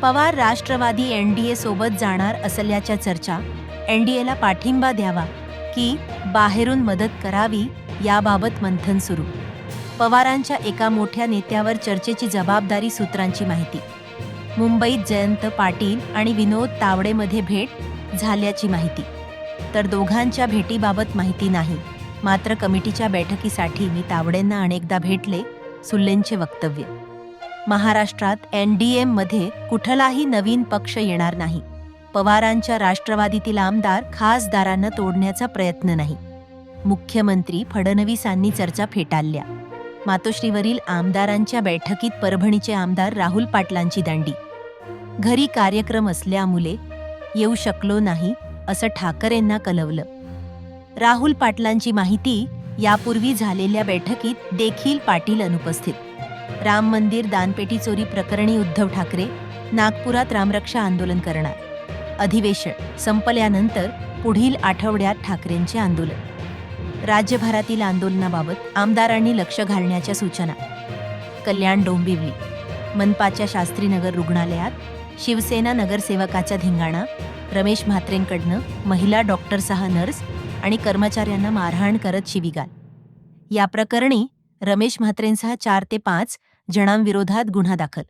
Pawar Rashtrawadi NDA सोबत जाणार असल्याच्या चर्चा, एनडीएला पाठिंबा द्यावा की बाहेरून मदत करावी याबाबत मंथन सुरू. पवारांच्या एका मोठ्या नेत्यावर चर्चेची जबाबदारी सूत्रांची माहिती. मुंबईत जयंत पाटील आणि विनोद तावडेमध्ये भेट झाल्याची माहिती, तर दोघांच्या भेटीबाबत माहिती नाही. मात्र कमिटीच्या बैठकीसाठी मी तावडेंना अनेकदा भेटले, सुल्लेंचे वक्तव्य. महाराष्ट्रात एनडीएमध्ये कुठलाही नवीन पक्ष येणार नाही. पवारांच्या राष्ट्रवादीतील आमदार खासदारांना तोडण्याचा प्रयत्न नाही. मुख्यमंत्री फडणवीसांनी चर्चा फेटाळल्या. मातोश्रीवरील आमदारांच्या बैठकीत परभणीचे आमदार राहुल पाटलांची दांडी. घरी कार्यक्रम असल्यामुळे येऊ शकलो नाही असं ठाकरेंना कळवलं. राहुल पाटलांची माहिती, यापूर्वी झालेल्या बैठकीत देखील पाटील अनुपस्थित. राम मंदिर दानपेटी चोरी प्रकरणी उद्धव ठाकरे नागपुरात रामरक्षा आंदोलन करणार. अधिवेशन संपल्यानंतर पुढील आठवड्यात ठाकरेंचे आंदोलन. राज्यभरातील आंदोलनाबाबत आमदारांनी लक्ष घालण्याच्या सूचना. कल्याण डोंबिवली मनपाच्या शास्त्रीनगर रुग्णालयात शिवसेना नगरसेवकाचा धिंगाणा. रमेश म्हात्रेंकडनं महिला डॉक्टरसह नर्स आणि कर्मचाऱ्यांना मारहाण करत शिवीगाळ. या प्रकरणी रमेश म्हात्रेंसह 4 ते 5 जणांविरोधात गुन्हा दाखल.